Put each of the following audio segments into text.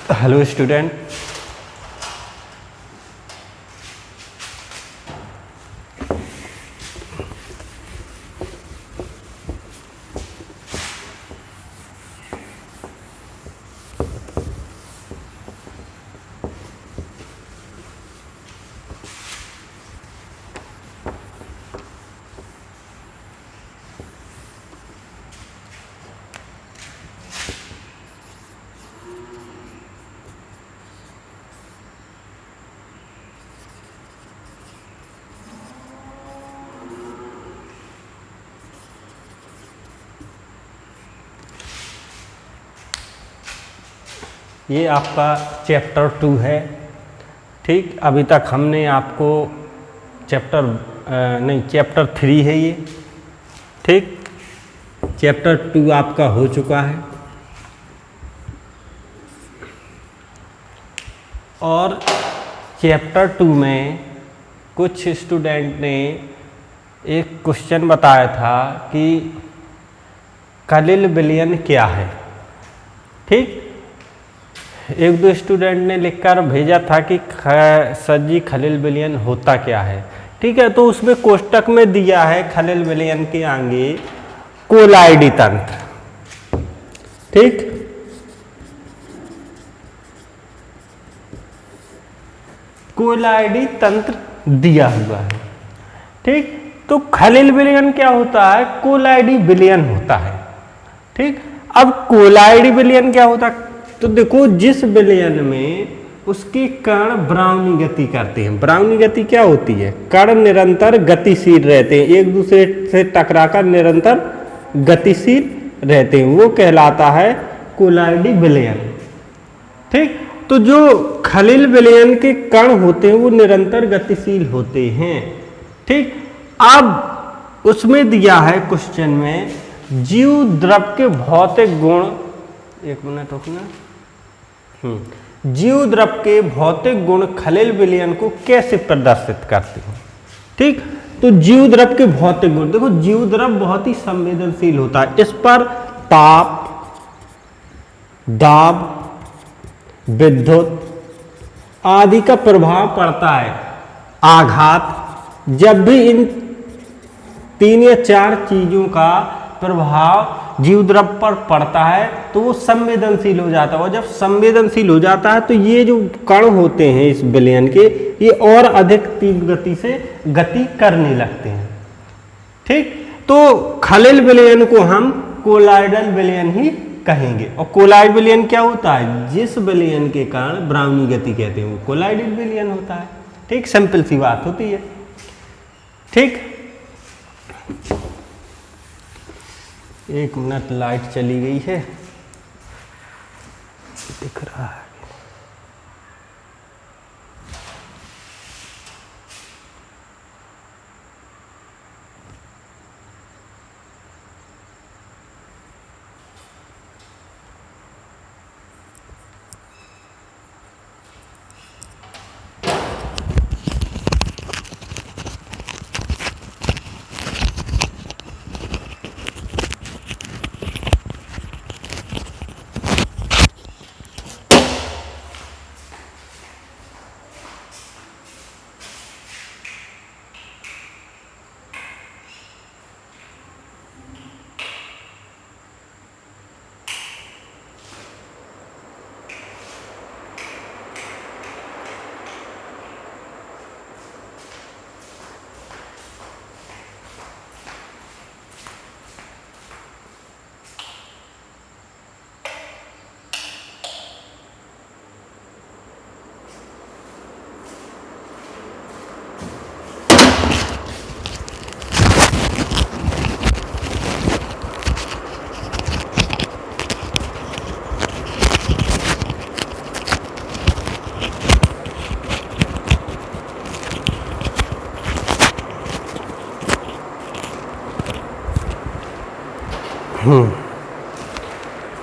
Hello student, ये आपका chapter 2 है। ठीक, अभी तक हमने आपको चैप्टर 3 है ये। ठीक, चैप्टर 2 आपका हो चुका है और चैप्टर 2 में कुछ स्टूडेंट ने एक क्वेश्चन बताया था कि खलील विलयन क्या है। ठीक, एक दो स्टूडेंट ने लिखकर भेजा था कि सर जी खलील विलयन होता क्या है। ठीक है, तो उसमें कोष्टक में दिया है खलील विलयन के आगे कोलाइडी तंत्र। ठीक, कोलाइडी तंत्र दिया हुआ है। ठीक, तो खलील विलयन क्या होता है? कोलाइडी विलयन होता है। ठीक, अब कोलाइडी विलयन क्या होता है? तो देखो, जिस विलयन में उसके कण ब्राउनी गति करते हैं। ब्राउनी गति क्या होती है? कण निरंतर गतिशील रहते हैं, एक दूसरे से टकराकर निरंतर गतिशील रहते हैं, वो कहलाता है कोलाइडी विलयन। ठीक, तो जो खलील विलयन के कण होते हैं वो निरंतर गतिशील होते हैं। ठीक, अब उसमें दिया है क्वेश्चन में जीव द्रव के भौतिक गुण, एक मिनट रुकना। जीव द्रव के भौतिक गुण खलील विलयन को कैसे प्रदर्शित करते हैं? ठीक, तो जीव द्रव के भौतिक गुण, देखो जीव द्रव बहुत ही संवेदनशील होता है। इस पर ताप, दाब, विद्युत आदि का प्रभाव पड़ता है, आघात। जब भी इन 3 या 4 चीजों का प्रभाव जीव द्रव पर पड़ता है तो वो संवेदनशील हो जाता है, और जब संवेदनशील हो जाता है तो ये जो कण होते हैं इस विलयन के, ये और अधिक तीव्र गति से गति करने लगते हैं। ठीक, तो खलील विलयन को हम कोलाइडल विलयन ही कहेंगे। और कोलाइड विलयन क्या होता है? जिस विलयन के कारण ब्राउनी गति कहते हैं वो कोलाइडल विलयन होता है। ठीक, सिंपल सी बात होती है। ठीक, एक मिनट, लाइट चली गई है, दिख रहा है।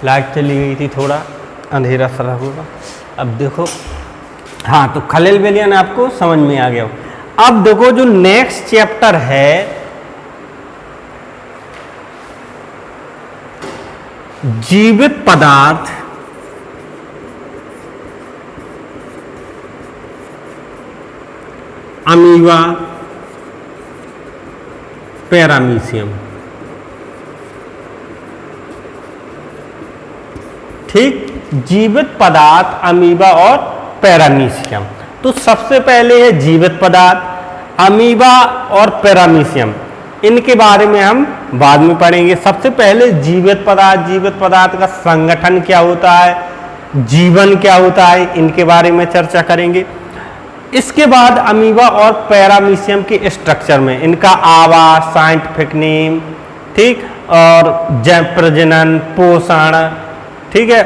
लाइट चली गई थी, थोड़ा अंधेरा सा हुआ। अब देखो, हाँ, तो खलील विलयन आपको समझ में आ गया। अब देखो जो नेक्स्ट चैप्टर है, जीवित पदार्थ अमीबा, पैरामीशियम। ठीक, जीवित पदार्थ, अमीबा और पैरामीशियम। तो सबसे पहले है जीवित पदार्थ, अमीबा और पैरामीशियम। इनके बारे में हम बाद में पढ़ेंगे। सबसे पहले जीवित पदार्थ, जीवित पदार्थ का संगठन क्या होता है, जीवन क्या होता है, इनके बारे में चर्चा करेंगे। इसके बाद अमीबा और पैरामीशियम के स्ट्रक्चर में इनका आवास, साइंटिफिक नेम, ठीक, और प्रजनन, पोषण, ठीक है,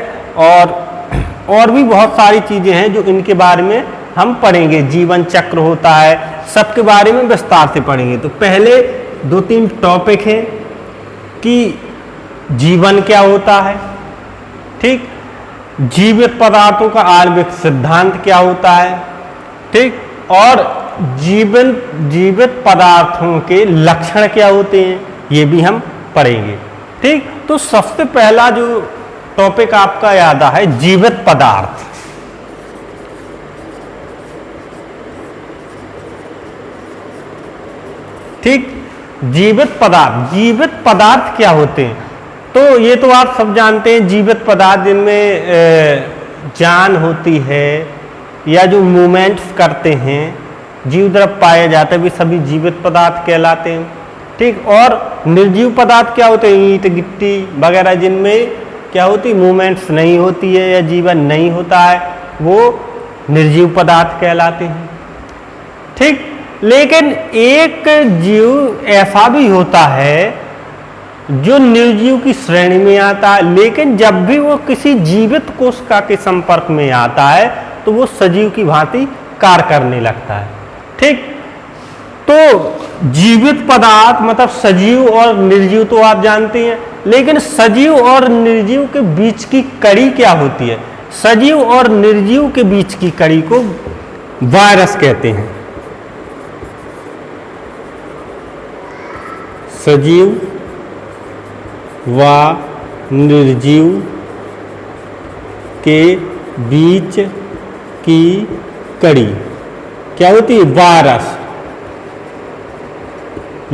और भी बहुत सारी चीजें हैं जो इनके बारे में हम पढ़ेंगे। जीवन चक्र होता है, सबके बारे में विस्तार से पढ़ेंगे। तो पहले 2-3 टॉपिक हैं कि जीवन क्या होता है, ठीक, जीवित पदार्थों का आणविक सिद्धांत क्या होता है, ठीक, और जीवित पदार्थों के लक्षण क्या होते हैं, ये भी हम पढ़ेंगे। ठीक, तो सबसे पहला जो टॉपिक आपका याद है जीवित पदार्थ। ठीक, जीवित पदार्थ क्या होते हैं? तो ये तो आप सब जानते हैं, जीवित पदार्थ जिनमें जान होती है या जो मूवमेंट्स करते हैं, जीव द्रव पाए जाते हैं, भी सभी जीवित पदार्थ कहलाते हैं। ठीक, और निर्जीव पदार्थ क्या होते हैं? ईंट, गिट्टी वगैरह जिनमें क्या होती, मूवमेंट्स नहीं होती है या जीवन नहीं होता है, वो निर्जीव पदार्थ कहलाते हैं। ठीक, लेकिन एक जीव ऐसा भी होता है जो निर्जीव की श्रेणी में आता है, लेकिन जब भी वो किसी जीवित कोशिका के संपर्क में आता है तो वो सजीव की भांति कार्य करने लगता है। ठीक, तो जीवित पदार्थ मतलब सजीव और निर्जीव तो आप जानते हैं, लेकिन सजीव और निर्जीव के बीच की कड़ी क्या होती है? सजीव और निर्जीव के बीच की कड़ी को वायरस कहते हैं। सजीव व निर्जीव के बीच की कड़ी क्या होती है? वायरस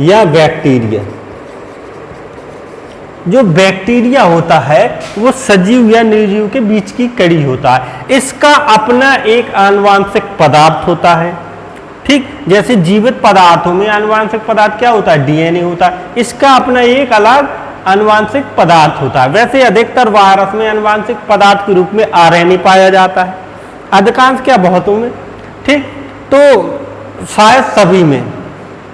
या बैक्टीरिया। जो बैक्टीरिया होता है वो सजीव या निर्जीव के बीच की कड़ी होता है। इसका अपना एक आनुवांशिक पदार्थ होता है। ठीक, जैसे जीवित पदार्थों में आनुवांशिक पदार्थ क्या होता है? डीएनए होता है। इसका अपना एक अलग आनुवांशिक पदार्थ होता है। वैसे अधिकतर वायरस में आनुवांशिक पदार्थ के रूप में आरएनए पाया जाता है, अधिकांश क्या बहुतों में। ठीक, तो शायद सभी में।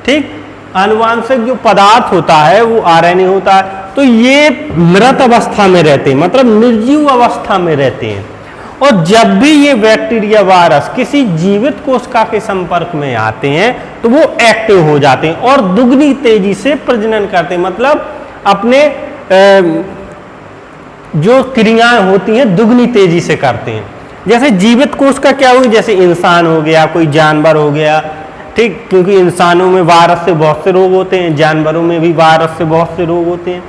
ठीक, आनुवांशिक जो पदार्थ होता है वो आरएनए होता है। तो ये मृत अवस्था में रहते हैं, मतलब निर्जीव अवस्था में रहते हैं। और जब भी ये बैक्टीरिया वायरस किसी जीवित कोशिका के संपर्क में आते हैं तो वो एक्टिव हो जाते हैं और दुगनी तेजी से प्रजनन करते हैं, मतलब अपने जो क्रियाएं होती हैं दुगनी तेजी से करते हैं। जैसे जीवित कोशिका क्या हुई, जैसे इंसान हो गया, कोई जानवर हो गया। ठीक, क्योंकि इंसानों में वायरस से बहुत से रोग होते हैं, जानवरों में भी वायरस से बहुत से रोग होते हैं।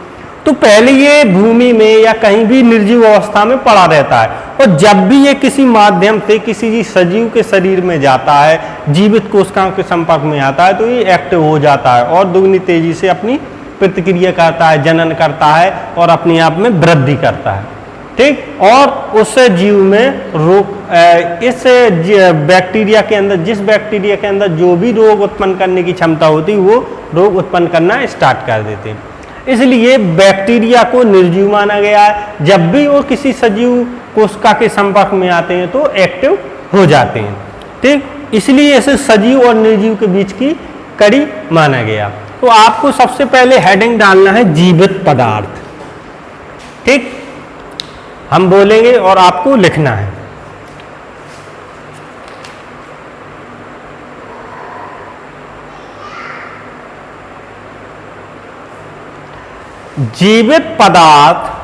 तो पहले ये भूमि में या कहीं भी निर्जीव अवस्था में पड़ा रहता है, और जब भी ये किसी माध्यम से किसी सजीव के शरीर में जाता है, जीवित कोशिकाओं के संपर्क में आता है, तो ये एक्टिव हो जाता है और दुगनी तेजी से अपनी प्रतिक्रिया करता है, जनन करता है और अपने आप में वृद्धि करता है। ठीक, और उस जीव में रोग, इस बैक्टीरिया के अंदर, जिस बैक्टीरिया के अंदर जो भी रोग उत्पन्न करने की क्षमता होती है वो रोग उत्पन्न करना स्टार्ट कर देते हैं। इसलिए बैक्टीरिया को निर्जीव माना गया है। जब भी वो किसी सजीव कोशिका के संपर्क में आते हैं तो एक्टिव हो जाते हैं। ठीक, इसलिए इसे सजीव और निर्जीव के बीच की कड़ी माना गया। तो आपको सबसे पहले हेडिंग डालना है जीवित पदार्थ। ठीक, हम बोलेंगे और आपको लिखना है। जीवित पदार्थ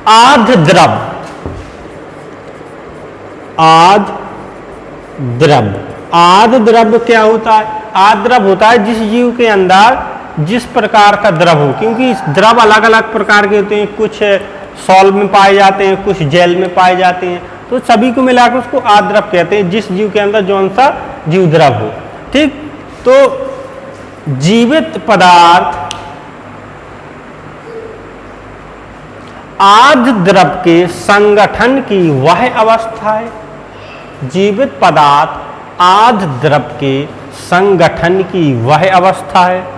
आध द्रव क्या होता है? आध द्रव होता है जिस जीव के अंदर जिस प्रकार का द्रव हो, क्योंकि द्रव अलग अलग प्रकार के होते हैं, कुछ सॉल्व में पाए जाते हैं, कुछ जेल में पाए जाते हैं। तो सभी को मिलाकर उसको आद्रव कहते हैं, जिस जीव के अंदर जौन सा जीव द्रव हो। ठीक, तो जीवित पदार्थ आद्र द्रव के संगठन की वह अवस्था है। जीवित पदार्थ आद्र द्रव के संगठन की वह अवस्था है।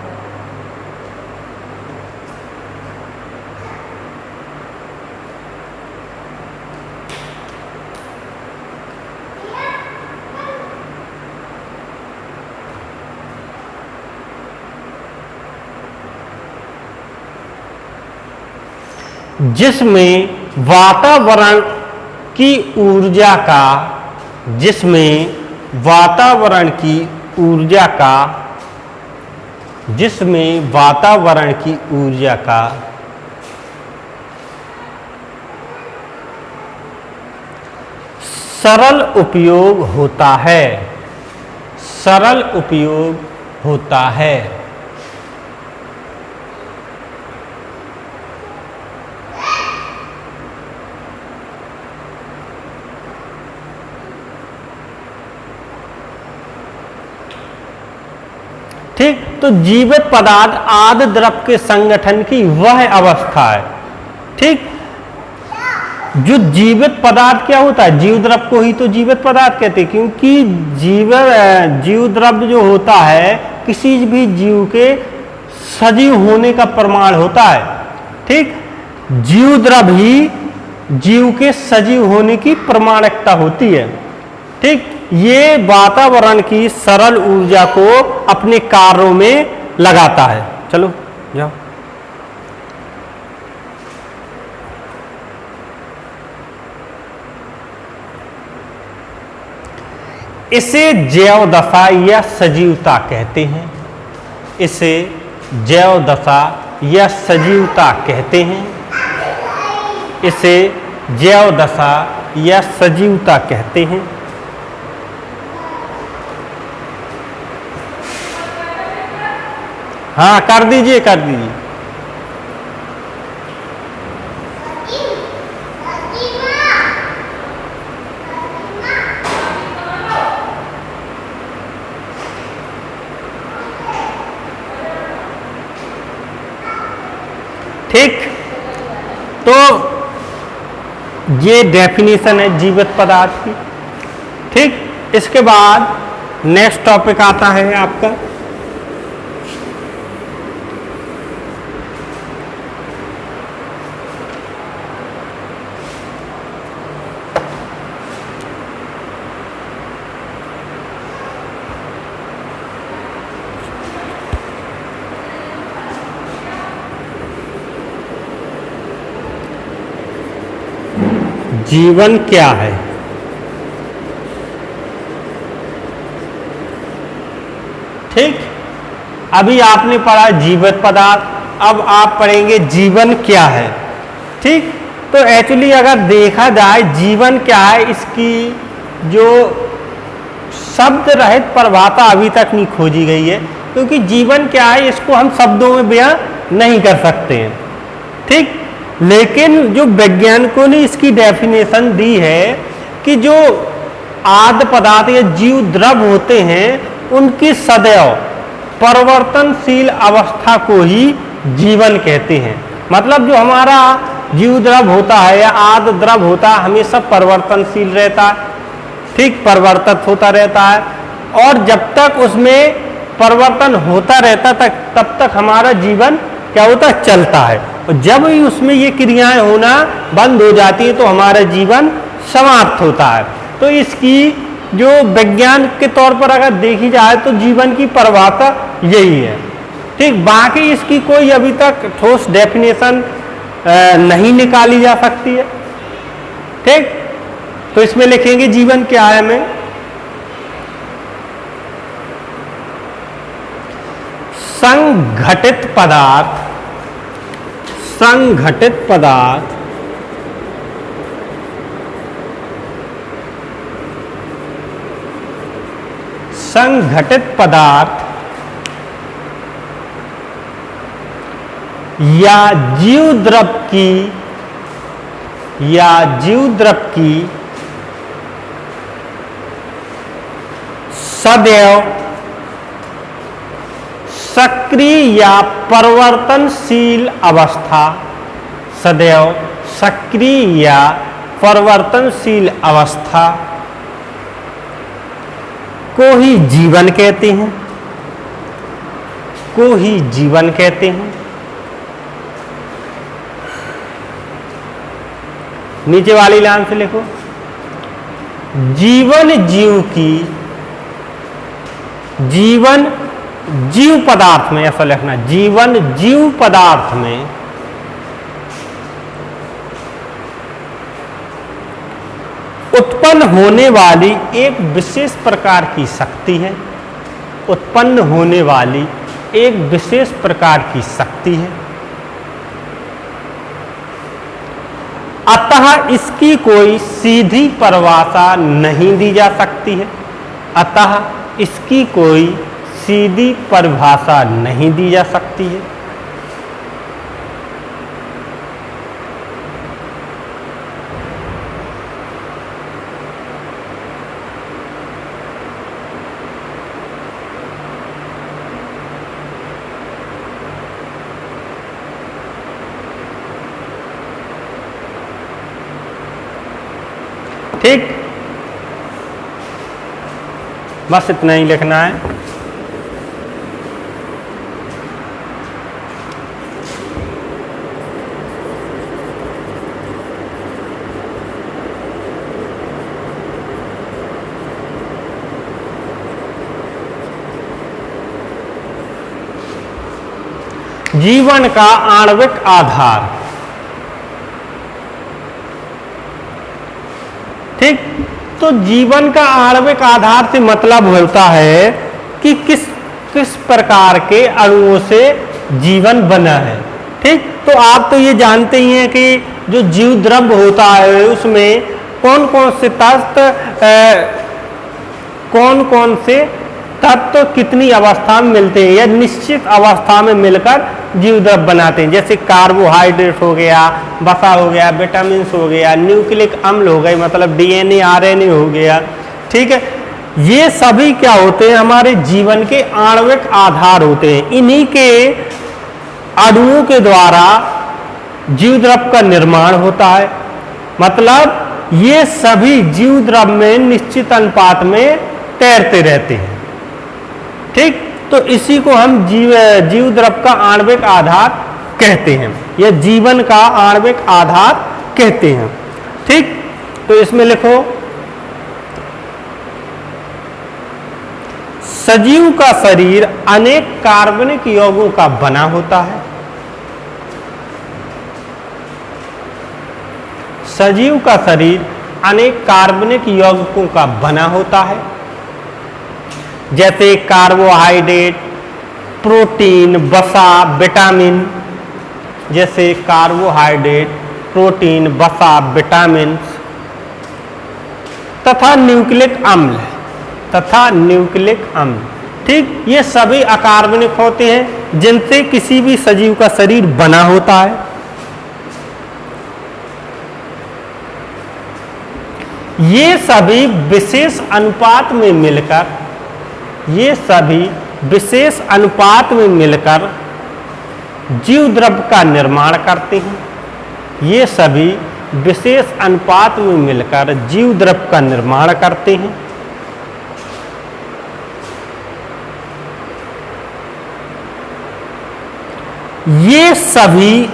जिसमें वातावरण की ऊर्जा का सरल उपयोग होता है। ठीक, तो जीवित पदार्थ आद्र द्रव के संगठन की वह अवस्था है। ठीक, जो जीवित पदार्थ क्या होता है, जीव द्रव को ही तो जीवित पदार्थ कहते हैं, क्योंकि जीव द्रव जो होता है किसी भी जीव के सजीव होने का प्रमाण होता है। ठीक, जीव द्रव ही जीव के सजीव होने की प्रमाणिकता होती है। ठीक, ये वातावरण की सरल ऊर्जा को अपने कार्यों में लगाता है। चलो जाओ। इसे जैव दशा या सजीवता कहते हैं। इसे जैव दशा या सजीवता कहते हैं। इसे जैव दशा या सजीवता कहते हैं। हाँ, कर दीजिए। ठीक, तो ये डेफिनेशन है जीवित पदार्थ की। ठीक, इसके बाद नेक्स्ट टॉपिक आता है आपका जीवन क्या है। ठीक, अभी आपने पढ़ा जीवित पदार्थ, अब आप पढ़ेंगे जीवन क्या है। ठीक, तो एक्चुअली अगर देखा जाए जीवन क्या है, इसकी जो शब्द रहित परिभाषा अभी तक नहीं खोजी गई है, क्योंकि जीवन क्या है इसको हम शब्दों में बयां नहीं कर सकते हैं। ठीक, लेकिन जो वैज्ञानिकों ने इसकी डेफिनेशन दी है कि जो आद्य पदार्थ या जीव द्रव होते हैं उनकी सदैव परिवर्तनशील अवस्था को ही जीवन कहते हैं। मतलब जो हमारा जीव द्रव होता है या आद्य द्रव होता है हमेशा परिवर्तनशील रहता है। ठीक, परिवर्तित होता रहता है, और जब तक उसमें परिवर्तन होता रहता तब तक हमारा जीवन क्या होता है, चलता है। और जब ही उसमें ये क्रियाएं होना बंद हो जाती है तो हमारा जीवन समाप्त होता है। तो इसकी जो विज्ञान के तौर पर अगर देखी जाए तो जीवन की परिभाषा यही है। ठीक, बाकी इसकी कोई अभी तक ठोस डेफिनेशन नहीं निकाली जा सकती है। ठीक, तो इसमें लिखेंगे जीवन क्या है हमें संघटित पदार्थ संघटित पदार्थ या जीव द्रव की सदैव सक्रिय या परिवर्तनशील अवस्था, सदैव सक्रिय या परिवर्तनशील अवस्था को ही जीवन कहते हैं, को ही जीवन कहते हैं। नीचे वाली लाइन से लिखो, जीवन जीव की, जीवन जीव पदार्थ में, ऐसा लिखना, जीवन जीव पदार्थ में उत्पन्न होने वाली एक विशेष प्रकार की शक्ति है, उत्पन्न होने वाली एक विशेष प्रकार की शक्ति है। अतः इसकी कोई सीधी परिभाषा नहीं दी जा सकती है, अतः इसकी कोई सीधी परिभाषा नहीं दी जा सकती है। ठीक, बस इतना ही लिखना है। जीवन का आणविक आधार, ठीक, तो जीवन का आणविक आधार से मतलब होता है कि किस प्रकार के अणुओं से जीवन बना है। ठीक, तो आप तो ये जानते ही हैं कि जो जीव द्रव्य होता है उसमें कौन कौन से तत्व कितनी अवस्था में मिलते हैं या निश्चित अवस्था में मिलकर जीव द्रव्य बनाते हैं। जैसे कार्बोहाइड्रेट हो गया, वसा हो गया, विटामिन हो गया, न्यूक्लिक अम्ल हो गए, मतलब डीएनए आरएनए हो गया। ठीक है, ये सभी क्या होते हैं, हमारे जीवन के आणविक आधार होते हैं। इन्हीं के अणुओं के द्वारा जीव द्रव्य का निर्माण होता है। मतलब ये सभी जीव द्रव्य में निश्चित अनुपात में तैरते रहते हैं। ठीक, तो इसी को हम जीव द्रव्य का आणविक आधार कहते हैं, या जीवन का आणविक आधार कहते हैं। ठीक, तो इसमें लिखो, सजीव का शरीर अनेक कार्बनिक यौगों का बना होता है। सजीव का शरीर अनेक कार्बनिक यौगिकों का बना होता है, जैसे कार्बोहाइड्रेट, प्रोटीन, वसा, विटामिन। जैसे कार्बोहाइड्रेट, प्रोटीन, वसा, विटामिन तथा न्यूक्लिक अम्ल, ठीक, ये सभी अकार्बनिक होते हैं जिनसे किसी भी सजीव का शरीर बना होता है। ये सभी विशेष अनुपात में मिलकर जीव द्रव्य का निर्माण करते हैं। ये सभी विशेष अनुपात में मिलकर जीव द्रव्य का निर्माण करते हैं। ये सभी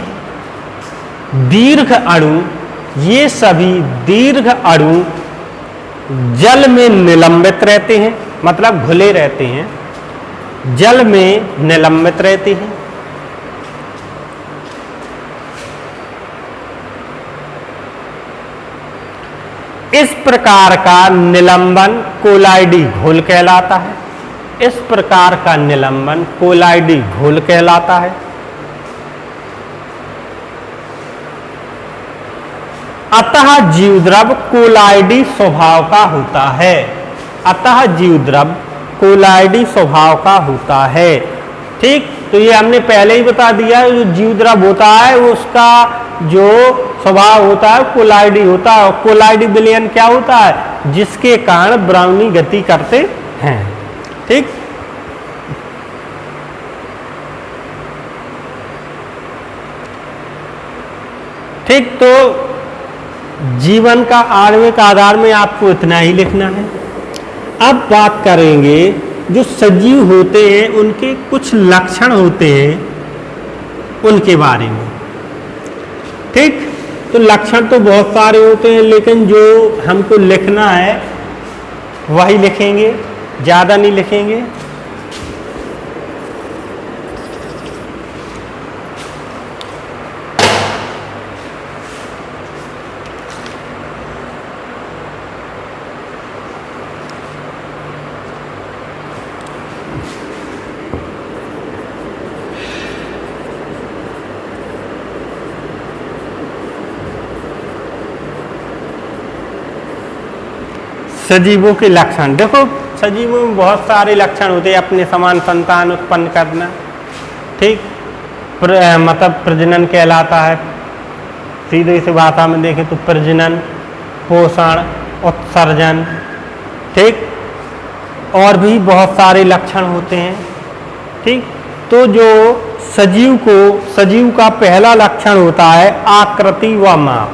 दीर्घ अणु जल में निलंबित रहते हैं, मतलब घुले रहते हैं, जल में निलंबित रहते हैं। इस प्रकार का निलंबन कोलाइडी घोल कहलाता है। इस प्रकार का निलंबन कोलाइडी घोल कहलाता है। अतः जीव द्रव्य कोलाइडी स्वभाव का होता है। अतः जीव द्रव्य कोलाइडी स्वभाव का होता है। ठीक, तो ये हमने पहले ही बता दिया, जो जीव द्रव्य होता है वो उसका जो स्वभाव होता है कोलाइडी होता है। और कोलाइडी विलयन क्या होता है, जिसके कारण ब्राउनी गति करते हैं। ठीक। ठीक, तो जीवन का आणविक आधार में आपको इतना ही लिखना है। अब बात करेंगे जो सजीव होते हैं उनके कुछ लक्षण होते हैं उनके बारे में। ठीक, तो लक्षण तो बहुत सारे होते हैं, लेकिन जो हमको लिखना है वही लिखेंगे, ज़्यादा नहीं लिखेंगे। सजीवों के लक्षण देखो, सजीवों में बहुत सारे लक्षण होते हैं। अपने समान संतान उत्पन्न करना, ठीक, मतलब प्रजनन कहलाता है। सीधे से भाषा में देखें तो प्रजनन, पोषण, उत्सर्जन, ठीक, और भी बहुत सारे लक्षण होते हैं। ठीक, तो जो सजीव का पहला लक्षण होता है आकृति व माप।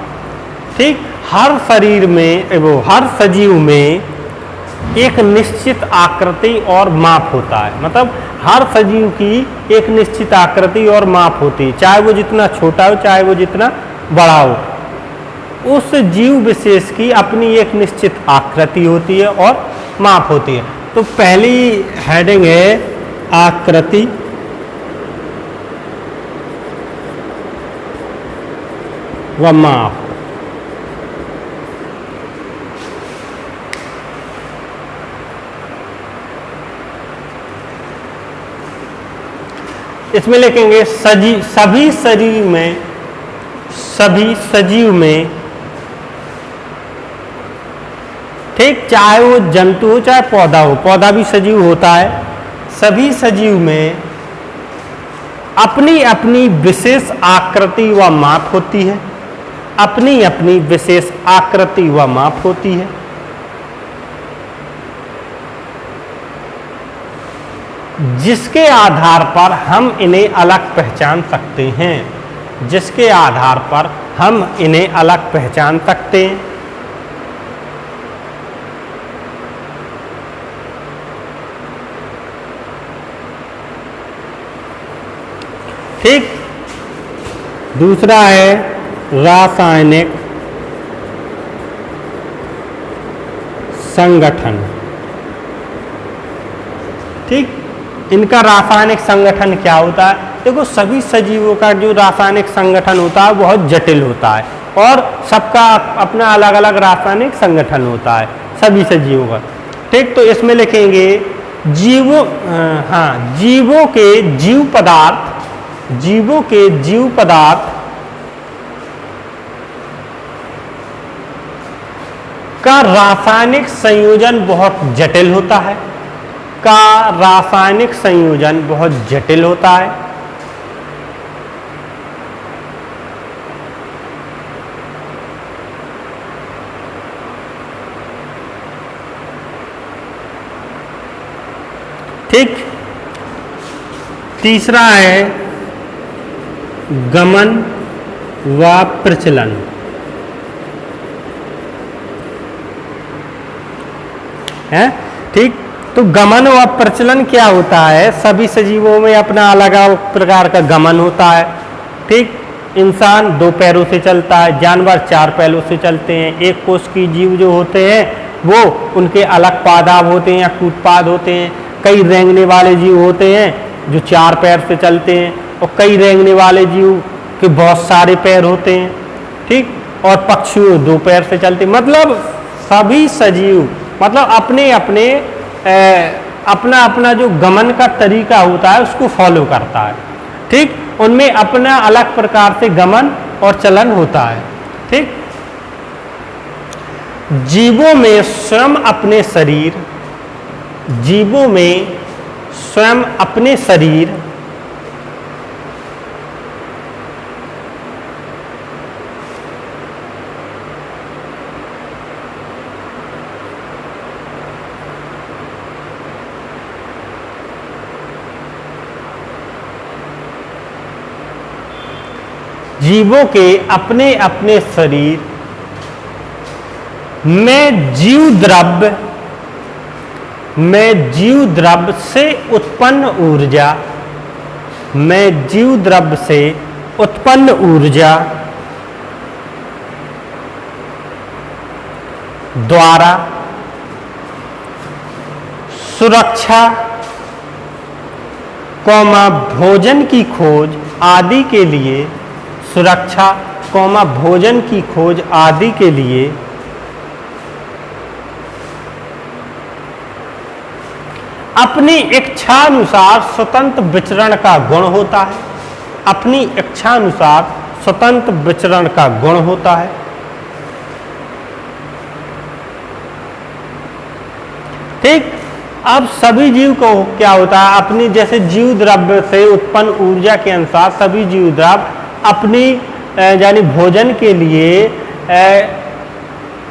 ठीक, हर शरीर में हर सजीव में एक निश्चित आकृति और माप होता है। मतलब हर सजीव की एक निश्चित आकृति और माप होती है, चाहे वो जितना छोटा हो चाहे वो जितना बड़ा हो। उस जीव विशेष की अपनी एक निश्चित आकृति होती है और माप होती है। तो पहली हेडिंग है आकृति व माप। इसमें लिखेंगे सभी सजीव में, ठीक, चाहे वो जंतु हो चाहे पौधा हो, पौधा भी सजीव होता है। सभी सजीव में अपनी अपनी विशेष आकृति व माप होती है, अपनी अपनी विशेष आकृति व माप होती है। जिसके आधार पर हम इन्हें अलग पहचान सकते हैं, जिसके आधार पर हम इन्हें अलग पहचान सकते हैं। ठीक, दूसरा है रासायनिक संगठन। ठीक, इनका रासायनिक संगठन क्या होता है? देखो, सभी सजीवों का जो रासायनिक संगठन होता है बहुत जटिल होता है और सबका अपना अलग अलग रासायनिक संगठन होता है सभी सजीवों का। ठीक, तो इसमें लिखेंगे जीवों के जीव पदार्थ का रासायनिक संयोजन बहुत जटिल होता है, ठीक। तीसरा है गमन व प्रचलन। है, ठीक, तो गमन व प्रचलन क्या होता है? सभी सजीवों में अपना अलग अलग प्रकार का गमन होता है। ठीक, इंसान 2 पैरों से चलता है, जानवर 4 पैरों से चलते हैं। एक कोष की जीव जो होते हैं वो उनके अलग पादाब होते हैं या कूटपाद होते हैं। कई रेंगने वाले जीव होते हैं जो 4 पैर से चलते हैं और कई रेंगने वाले जीव के बहुत सारे पैर होते हैं। ठीक, और पक्षी 2 पैर से चलते। मतलब सभी सजीव मतलब अपने अपने अपना अपना जो गमन का तरीका होता है उसको फॉलो करता है। ठीक, उनमें अपना अलग प्रकार से गमन और चलन होता है। ठीक, जीवों में स्वयं अपने शरीर जीवों के अपने अपने शरीर में जीव द्रव्य से उत्पन्न ऊर्जा द्वारा सुरक्षा, भोजन की खोज आदि के लिए अपनी इच्छानुसार स्वतंत्र विचरण का गुण होता है। अपनी इच्छानुसार स्वतंत्र विचरण का गुण होता है। ठीक। अब सभी जीव को क्या होता है, अपनी जैसे जीव द्रव्य से उत्पन्न ऊर्जा के अनुसार सभी जीव द्रव्य अपनी यानी भोजन के लिए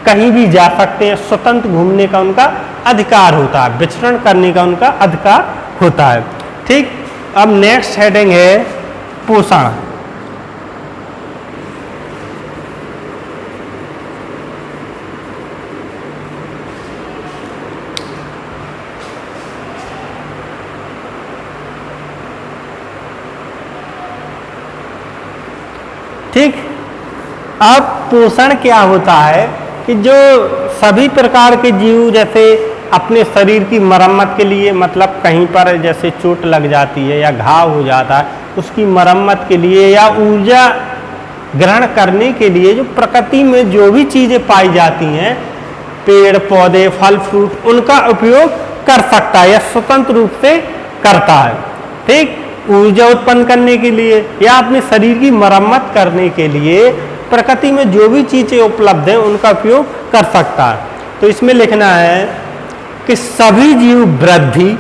कहीं भी जा सकते हैं, स्वतंत्र घूमने का उनका अधिकार होता है, विचरण करने का उनका अधिकार होता है। ठीक। अब नेक्स्ट हेडिंग है पोषण। ठीक। अब पोषण क्या होता है कि जो सभी प्रकार के जीव जैसे अपने शरीर की मरम्मत के लिए, मतलब कहीं पर जैसे चोट लग जाती है या घाव हो जाता है, उसकी मरम्मत के लिए या ऊर्जा ग्रहण करने के लिए जो प्रकृति में जो भी चीज़ें पाई जाती हैं, पेड़ पौधे फल फ्रूट, उनका उपयोग कर सकता है या स्वतंत्र रूप से करता है। ठीक। ऊर्जा उत्पन्न करने के लिए या अपने शरीर की मरम्मत करने के लिए प्रकृति में जो भी चीज़ें उपलब्ध हैं उनका उपयोग कर सकता है। तो इसमें लिखना है कि सभी जीव वृद्धि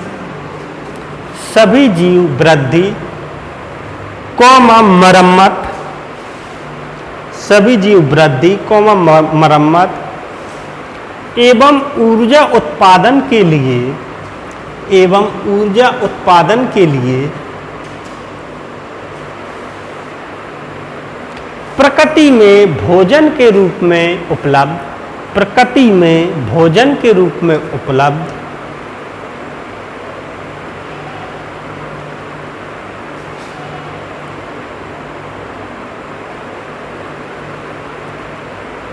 मरम्मत एवं ऊर्जा उत्पादन के लिए प्रकृति में भोजन के रूप में उपलब्ध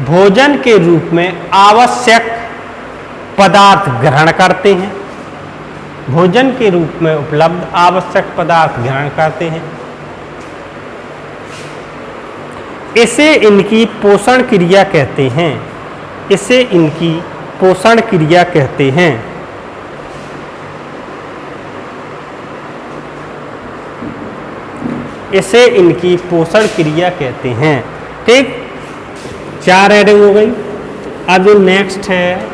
भोजन के रूप में आवश्यक पदार्थ ग्रहण करते हैं। भोजन के रूप में उपलब्ध आवश्यक पदार्थ ग्रहण करते हैं। इसे इनकी पोषण क्रिया कहते हैं। इसे इनकी पोषण क्रिया कहते हैं। इसे इनकी पोषण क्रिया कहते हैं। ठीक। 4 हेडिंग हो गई। अब जो नेक्स्ट है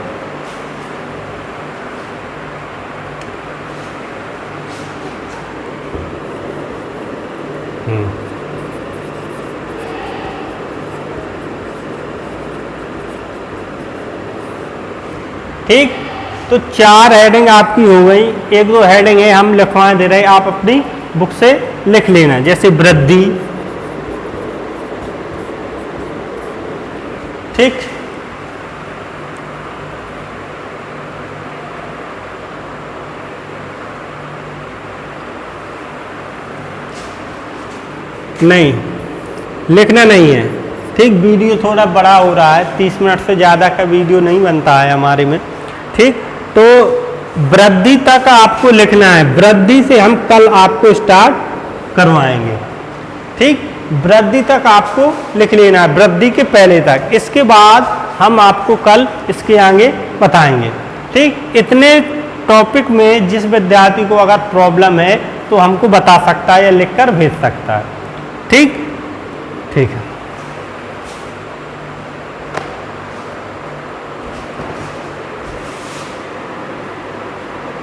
ठीक। तो 4 हेडिंग आपकी हो गई। 1-2 हेडिंग है हम लिखवा दे रहे, आप अपनी बुक से लिख लेना। जैसे वृद्धि। ठीक। नहीं लिखना नहीं है। ठीक। वीडियो थोड़ा बड़ा हो रहा है, 30 मिनट से ज़्यादा का वीडियो नहीं बनता है हमारे में। ठीक। तो वृद्धि तक आपको लिखना है। वृद्धि से हम कल आपको स्टार्ट करवाएंगे। ठीक। वृद्धि तक आपको लिख लेना है, वृद्धि के पहले तक। इसके बाद हम आपको कल इसके आगे बताएंगे। ठीक। इतने टॉपिक में जिस विद्यार्थी को अगर प्रॉब्लम है तो हमको बता सकता है या लिखकर भेज सकता है। ठीक। ठीक है।